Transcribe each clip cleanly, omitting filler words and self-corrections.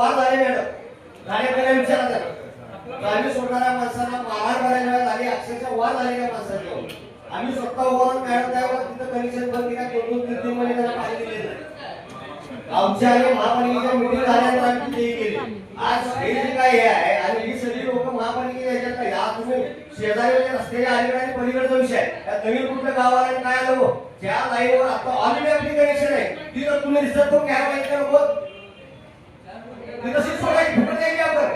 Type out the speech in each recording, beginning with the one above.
वाद झाले मॅडम कार्यक्रम विचारा गाडी सोडणाऱ्या माणसांना मारहाण करायला झाली अक्षरशः वाद झालेल्या माणसांना आम्ही स्वतः उभारून मॅडम त्यावर तिथं कनेक्शन बंद केला 2-3 महिने त्याला पाणी दिले नाही आमच्या आणि महापालिकेच्या मीटिंग झाल्यानंतर आम्ही ते केली आज हे जे काय आहे आणि ही सगळी लोक महापालिकेच्या ह्याच्यात या तुम्ही शेजारी रस्त्याच्या अलीकडे आणि पलीकडचा विषय आहे त्या नवीन कुठल्या गावाला काय आलं ज्या लाईनवर आता ऑलरेडी आपली कनेक्शन आहे ती जर तुम्ही रिसर्च करून घ्यायला पाहिजे तर नको ती तशी सोडायची फुकट द्यायची आपण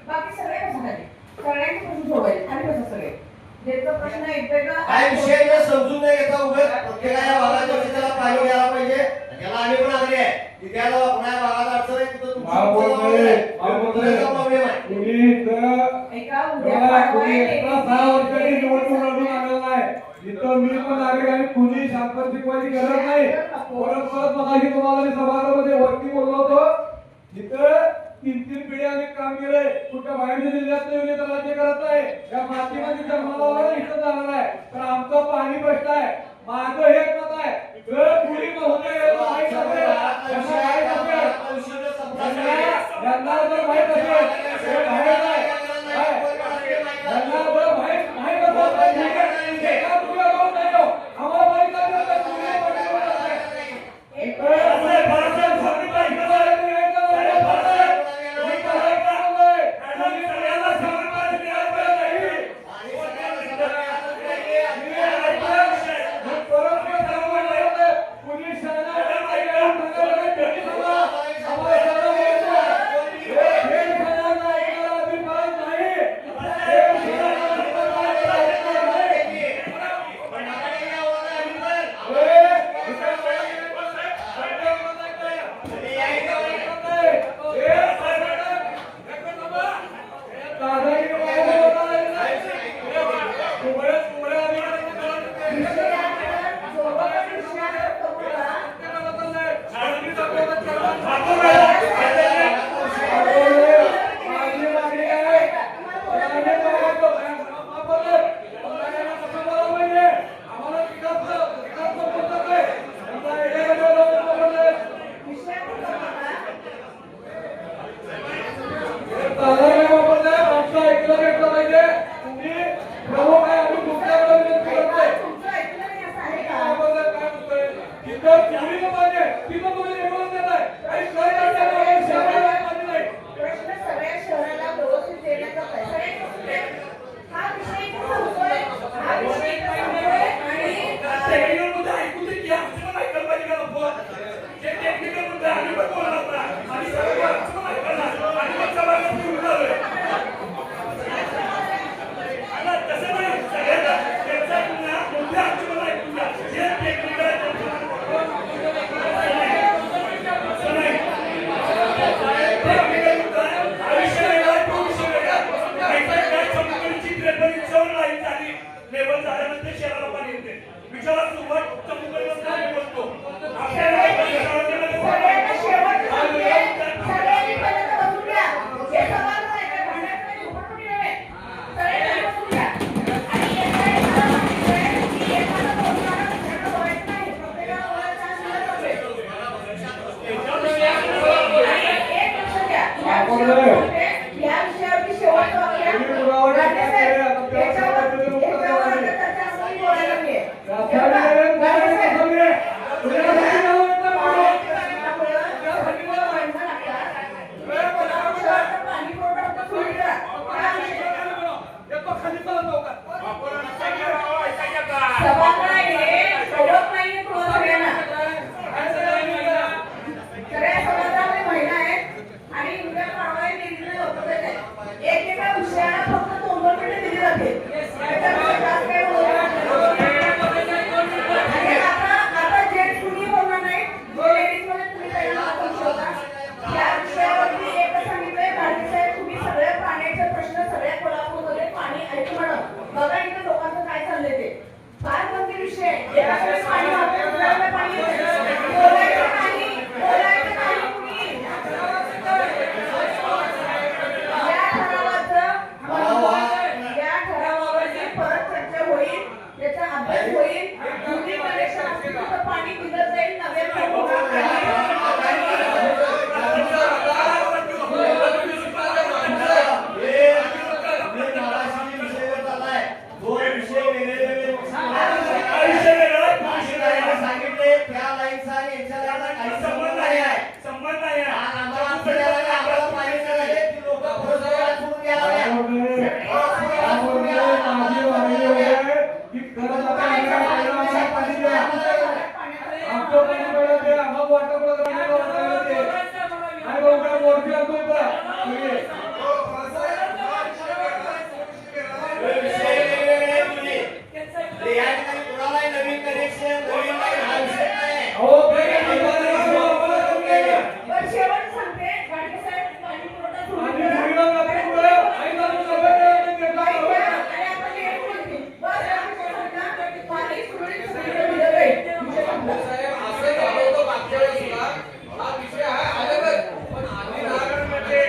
बाकी सगळे सगळ्यांची कसं सोडवायचे आणि कसं सगळे ज्याचा प्रश्न एकदा काय विषय जर समजून नाही घेता उगाच प्रत्येकाच्या भागाच्या त्याला पाणी द्यायला पाहिजे त्याला आम्ही पण आग्रह आहे की त्याला कोणा भागात अडचण आहे तिथं तुमचा प्रॉब्लेम आहे तुम्ही एका उद्या 6 वर्षांनी निवडणूक लढून आलेला आहे इथं मी पण आले आणि कुणी शांत शिकवायची गरज नाही परत मगाशी तुम्हाला मी सभागृहामध्ये वरती बोललो होतो इथं 3 पिढ्याने काम केलंय कुठं बाहेरच्या जिल्ह्यात येऊन तर राज्य करत आहे या मातीमध्ये जन्माला इथं जाणार आहे तर आमचं पाणी प्रश्न आहे माझं हे मत आहे जर पुढे होते माहीत असेल यांना जर माहीत असेल बाहेर नाही यांना जर माहीत असेल आम्हाला माहीत विषय वेगवेगळे आहेत तुम्ही. तर या ठिकाणी कुणालाही नवीन कनेक्शन नवीन लाईन हा विषय नाही. पण शेवट सांगते गाडगे साहेब पाणी पुरवठा सुरू आणि करा. सगळं लागतं पुढे. आई चालू सगळं ते घेतलं आणि बरोबर. आपण एक बोलतो. बस आपण बोलतो ना, पाणी सुरळीत सगळीकडे दिलं जाईल. विषय संपला. साहेब असं झालं होतं मागच्या वेळेसला हा विषय आहे आलेलाच पण आम्ही नारायण म्हणजे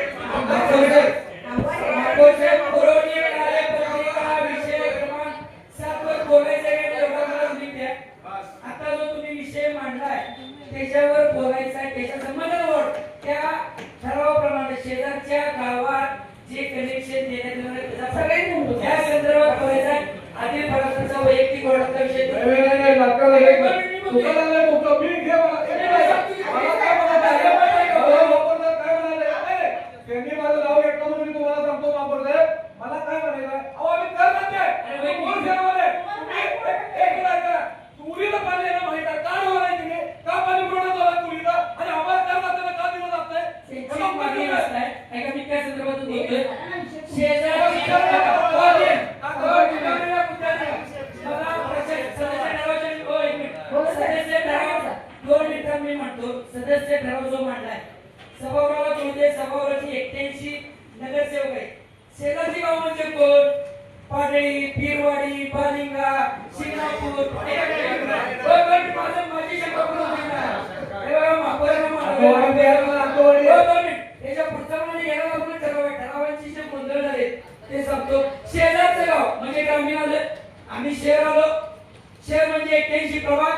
आता जो तुम्ही विषय मांडलाय त्याच्यावर बोलायचा आहे, त्याच्या संबंधावर त्या ठरावाप्रमाणे शेजारच्या गावात जे कनेक्शन देण्यात येणार आहे त्याचा सगळ्यांनी बोलतो. त्या संदर्भात बोलायचा आहे. आदिल फरासांचा वैयक्तिक ओळखचा विषय नाही, नाटकं लागले. तुका लागले मोठं. मी घे मला. मला काय म्हणायचं? मला वापरतात काय म्हणायचं? त्यांनी माझं नाव घेतलं म्हणून मी तुम्हाला सांगतो वापरते. मला काय म्हणायचं? अहो, आम्ही करणार ते. कोण ठरवलंय? तुम्ही एक बोलायचं. तुरीला पाणी येणं माहित आहे. का ठरवलंय तुम्ही? का पाणी पुरवठा झाला तुरीला? आणि आम्हाला करणार त्याला का दिलं जात नाही? शैक्षणिक मागणी असताय. ऐका मी काय संदर्भातून बोलतोय सदस्य ठराव जो मांडलाय सभागृहाला कोणते सभागृहाची 81 नगरसेवक आहे. शेजारची गाव म्हणजे कोण? पाडळी, पीरवाडी, बालिंगा, शिंगणापूर. माझी शंका पूर्ण होईल ना. हे बघा, याच्या पुढचा म्हणजे गेला आपण ठरावांची जे गोंधळ झाले ते सांगतो. शेजारचं गाव म्हणजे ग्रामीण आलं, आम्ही शहर आलो. शहर म्हणजे 81 प्रभाग.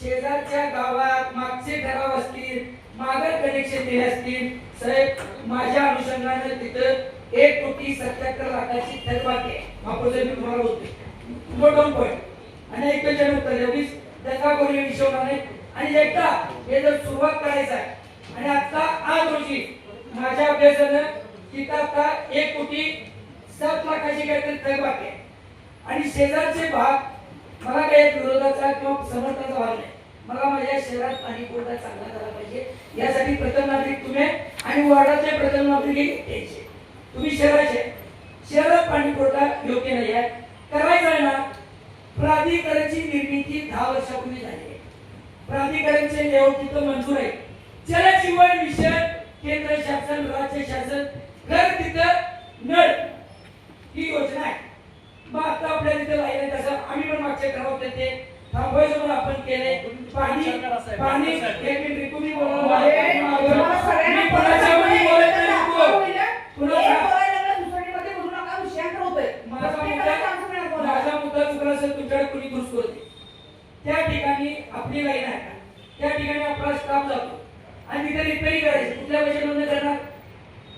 शेजारच्या गावात मागचे ठराव असतील, मागं कनेक्शन दिले असतील. साहेब माझ्या अनुषंगाने तिथं 1,77,00,000ची थकबाकी आहे. महापौर मी तुम्हाला बोलतोय मोठं पॉईंट आणि एक पेजन उत्तर द्यावीस त्याचा कोणी विषय होणार नाही. आणि एकदा हे जर सुरुवात करायचं आहे आणि आता आज रोजी माझ्या अभ्यासानं तिथं आता 1,07,00,000ची काहीतरी थकबाकी आहे. आणि शेजारचे भाग मला काही विरोधाचा किंवा समर्थनाचा भाग नाही. मला माझ्या शहरात पाणी पुरवठा चांगला झाला पाहिजे यासाठी प्रथम नागरिक तुम्ही आणि वॉर्डाचे प्रथम नागरिक यायचे. तुम्ही शहरात पाणी पुरवठा योग्य नाही आहे. करायचं आहे ना. प्राधिकरणाची निर्मिती 10 वर्षापूर्वी झाली आहे. प्राधिकरणचे लेआउट तिथं मंजूर आहे. जलजीवन मिशन केंद्र शासन राज्य शासन घर तिथं नळ ही योजना आहे. मग आता आपल्या तिथे लाईन तसं आम्ही पण मागच्या ठराव ते थांबवायचं पण आपण केलंय. पाणी एक मिनिट तुम्ही बोला. मी कोणाच्या मुली बोलत नाही. माझा मुद्दा चुकला असेल तुमच्याकडे कोणी दुरुस्त होते. त्या ठिकाणी आपली लाईन आहे का त्या ठिकाणी आपला स्टाफ जातो आणि तिथे रिपेअरिंग करायची. कुठल्या पैसे नोंद करणार?